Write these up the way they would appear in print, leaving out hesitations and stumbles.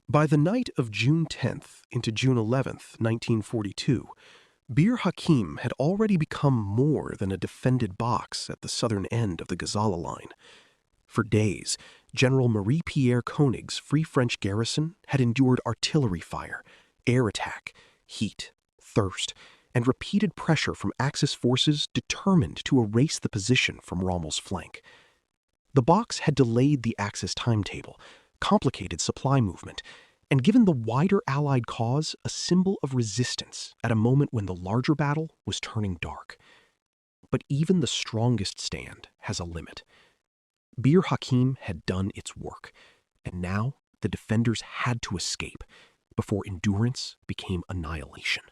By the night of June 10th into June 11th, 1942, Bir Hakeim had already become more than a defended box at the southern end of the Gazala Line. For days, General Marie-Pierre Koenig's Free French garrison had endured artillery fire, air attack, heat, thirst, and repeated pressure from Axis forces determined to erase the position from Rommel's flank. The box had delayed the Axis timetable, complicated supply movement, and given the wider Allied cause a symbol of resistance at a moment when the larger battle was turning dark. But even the strongest stand has a limit. Bir Hakeim had done its work, and now the defenders had to escape before endurance became annihilation.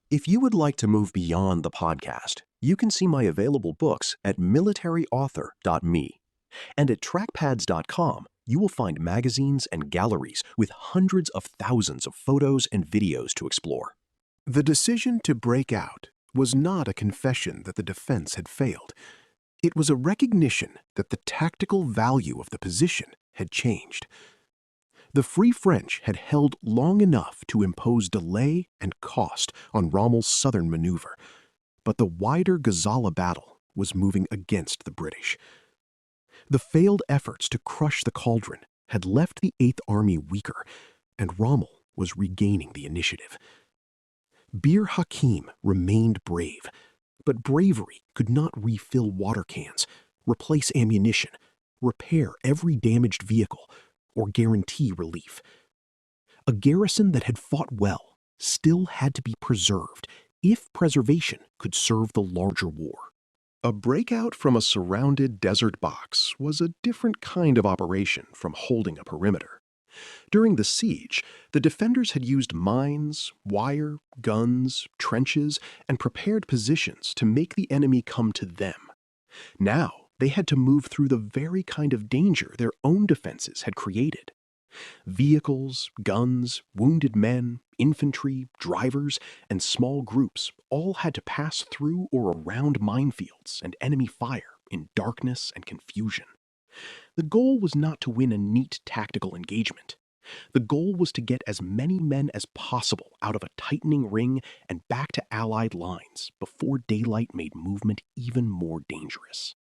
If you would like to move beyond the podcast, you can see my available books at militaryauthor.me. And at trackpads.com, you will find magazines and galleries with hundreds of thousands of photos and videos to explore. The decision to break out was not a confession that the defense had failed. It was a recognition that the tactical value of the position had changed. The Free French had held long enough to impose delay and cost on Rommel's southern maneuver, but the wider Gazala battle was moving against the British. The failed efforts to crush the cauldron had left the Eighth Army weaker, and Rommel was regaining the initiative. Bir Hakeim remained brave, but bravery could not refill water cans, replace ammunition, repair every damaged vehicle, or guarantee relief. A garrison that had fought well still had to be preserved if preservation could serve the larger war. A breakout from a surrounded desert box was a different kind of operation from holding a perimeter. During the siege, the defenders had used mines, wire, guns, trenches, and prepared positions to make the enemy come to them. Now, they had to move through the very kind of danger their own defenses had created. Vehicles, guns, wounded men, infantry, drivers, and small groups all had to pass through or around minefields and enemy fire in darkness and confusion. The goal was not to win a neat tactical engagement. The goal was to get as many men as possible out of a tightening ring and back to Allied lines before daylight made movement even more dangerous.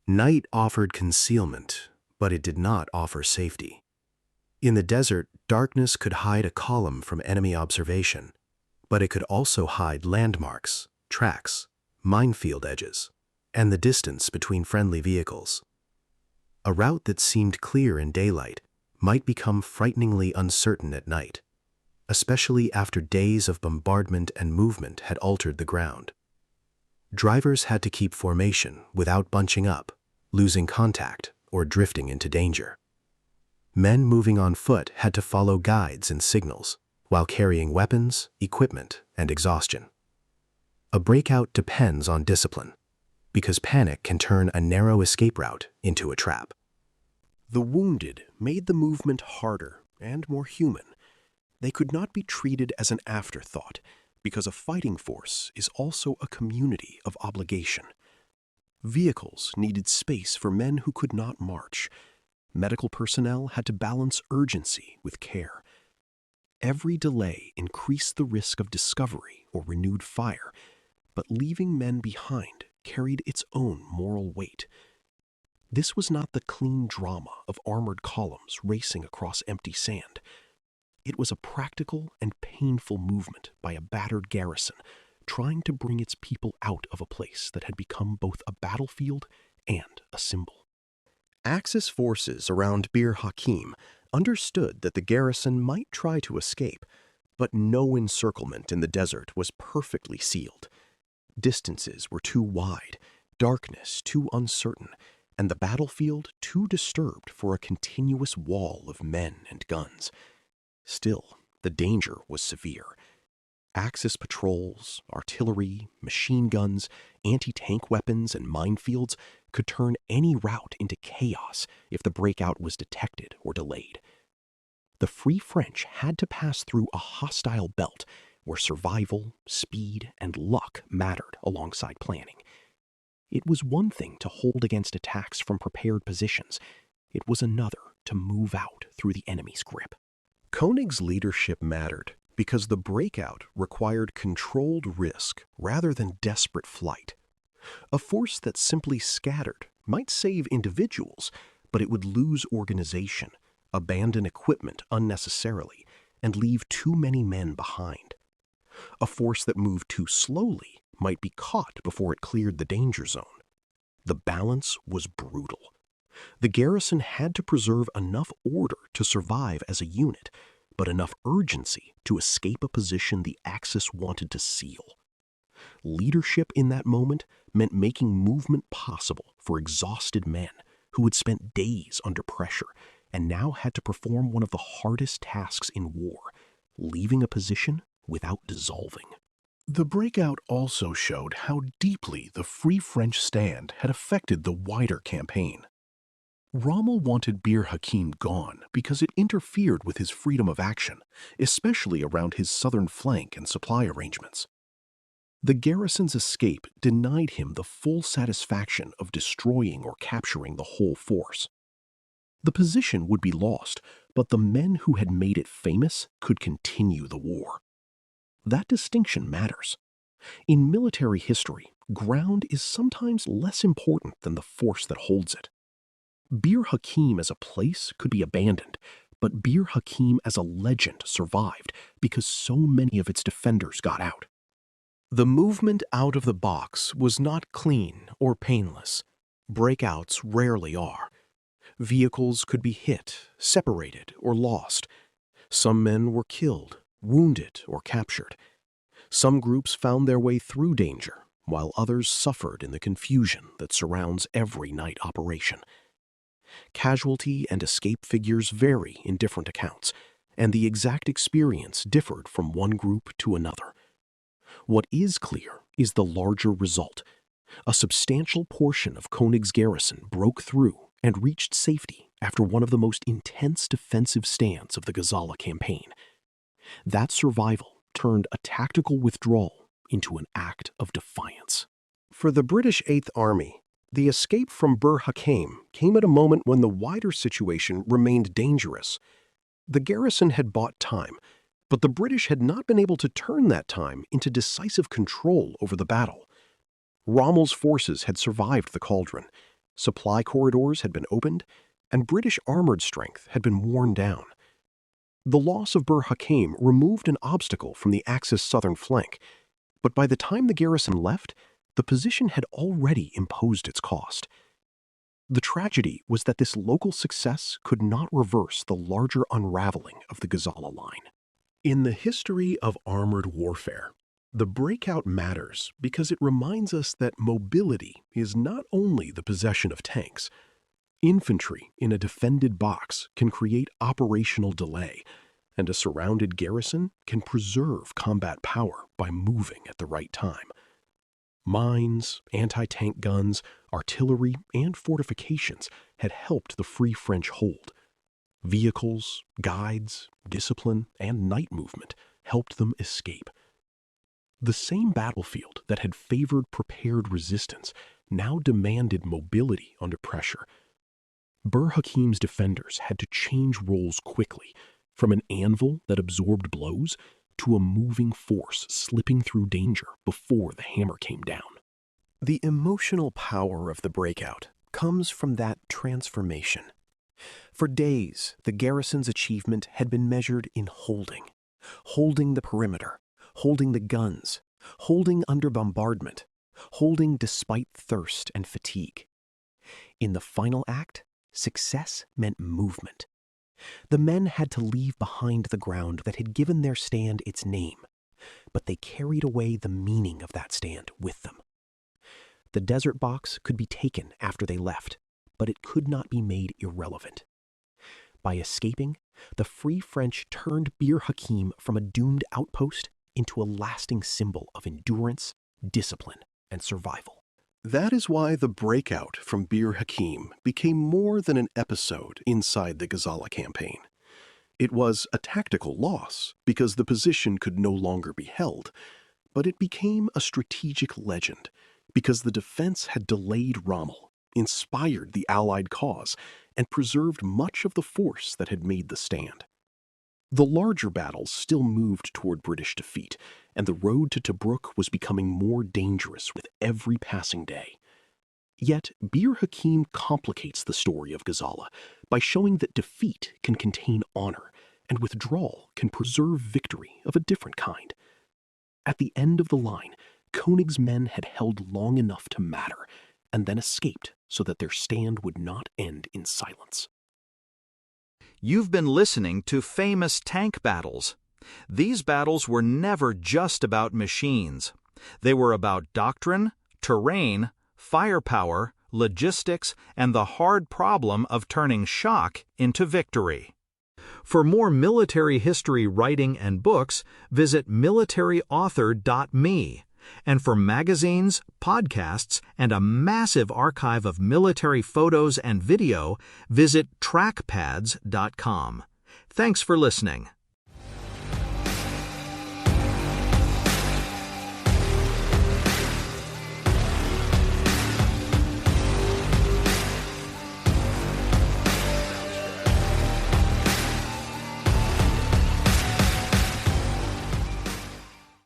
Night offered concealment, but it did not offer safety. In the desert, darkness could hide a column from enemy observation, but it could also hide landmarks, tracks, minefield edges, and the distance between friendly vehicles. A route that seemed clear in daylight might become frighteningly uncertain at night, especially after days of bombardment and movement had altered the ground. Drivers had to keep formation without bunching up, losing contact, or drifting into danger. Men moving on foot had to follow guides and signals, while carrying weapons, equipment, and exhaustion. A breakout depends on discipline, because panic can turn a narrow escape route into a trap. The wounded made the movement harder and more human. They could not be treated as an afterthought, because a fighting force is also a community of obligation. Vehicles needed space for men who could not march. Medical personnel had to balance urgency with care. Every delay increased the risk of discovery or renewed fire, but leaving men behind carried its own moral weight. This was not the clean drama of armored columns racing across empty sand. It was a practical and painful movement by a battered garrison, trying to bring its people out of a place that had become both a battlefield and a symbol. Axis forces around Bir Hakeim understood that the garrison might try to escape, but no encirclement in the desert was perfectly sealed. Distances were too wide, darkness too uncertain, and the battlefield too disturbed for a continuous wall of men and guns. Still, the danger was severe. Axis patrols, artillery, machine guns, anti-tank weapons, and minefields could turn any route into chaos if the breakout was detected or delayed. The Free French had to pass through a hostile belt where survival, speed, and luck mattered alongside planning. It was one thing to hold against attacks from prepared positions. It was another to move out through the enemy's grip. Koenig's leadership mattered because the breakout required controlled risk rather than desperate flight. A force that simply scattered might save individuals, but it would lose organization, abandon equipment unnecessarily, and leave too many men behind. A force that moved too slowly might be caught before it cleared the danger zone. The balance was brutal. The garrison had to preserve enough order to survive as a unit, but enough urgency to escape a position the Axis wanted to seal. Leadership in that moment meant making movement possible for exhausted men who had spent days under pressure and now had to perform one of the hardest tasks in war, leaving a position without dissolving. The breakout also showed how deeply the Free French stand had affected the wider campaign. Rommel wanted Bir Hakeim gone because it interfered with his freedom of action, especially around his southern flank and supply arrangements. The garrison's escape denied him the full satisfaction of destroying or capturing the whole force. The position would be lost, but the men who had made it famous could continue the war. That distinction matters. In military history, ground is sometimes less important than the force that holds it. Bir Hakeim as a place could be abandoned, but Bir Hakeim as a legend survived because so many of its defenders got out. The movement out of the box was not clean or painless. Breakouts rarely are. Vehicles could be hit, separated, or lost. Some men were killed, wounded, or captured. Some groups found their way through danger, while others suffered in the confusion that surrounds every night operation. Casualty and escape figures vary in different accounts, and the exact experience differed from one group to another. What is clear is the larger result. A substantial portion of Koenig's garrison broke through and reached safety after one of the most intense defensive stands of the Gazala campaign. That survival turned a tactical withdrawal into an act of defiance. For the British Eighth Army, the escape from Bir Hakeim came at a moment when the wider situation remained dangerous. The garrison had bought time, but the British had not been able to turn that time into decisive control over the battle. Rommel's forces had survived the cauldron, supply corridors had been opened, and British armored strength had been worn down. The loss of Bir Hakeim removed an obstacle from the Axis southern flank, but by the time the garrison left, the position had already imposed its cost. The tragedy was that this local success could not reverse the larger unraveling of the Gazala Line. In the history of armored warfare, the breakout matters because it reminds us that mobility is not only the possession of tanks. Infantry in a defended box can create operational delay, and a surrounded garrison can preserve combat power by moving at the right time. Mines, anti-tank guns, artillery, and fortifications had helped the Free French hold. Vehicles, guides, discipline, and night movement helped them escape. The same battlefield that had favored prepared resistance now demanded mobility under pressure. Bir Hakeim's defenders had to change roles quickly, from an anvil that absorbed blows to a moving force slipping through danger before the hammer came down. The emotional power of the breakout comes from that transformation. For days, the garrison's achievement had been measured in holding the perimeter, holding the guns, holding under bombardment, holding despite thirst and fatigue. In the final act, success meant movement. The men had to leave behind the ground that had given their stand its name, but they carried away the meaning of that stand with them. The desert box could be taken after they left, but it could not be made irrelevant. By escaping, the Free French turned Bir Hakeim from a doomed outpost into a lasting symbol of endurance, discipline, and survival. That is why the breakout from Bir Hakeim became more than an episode inside the Gazala campaign. It was a tactical loss because the position could no longer be held, but it became a strategic legend because the defense had delayed Rommel, inspired the Allied cause, and preserved much of the force that had made the stand. The larger battles still moved toward British defeat, and the road to Tobruk was becoming more dangerous with every passing day. Yet, Bir Hakeim complicates the story of Gazala by showing that defeat can contain honor, and withdrawal can preserve victory of a different kind. At the end of the line, Koenig's men had held long enough to matter, and then escaped so that their stand would not end in silence. You've been listening to Famous Tank Battles. These battles were never just about machines. They were about doctrine, terrain, firepower, logistics, and the hard problem of turning shock into victory. For more military history writing and books, visit militaryauthor.me. And for magazines, podcasts, and a massive archive of military photos and video, visit trackpads.com. Thanks for listening.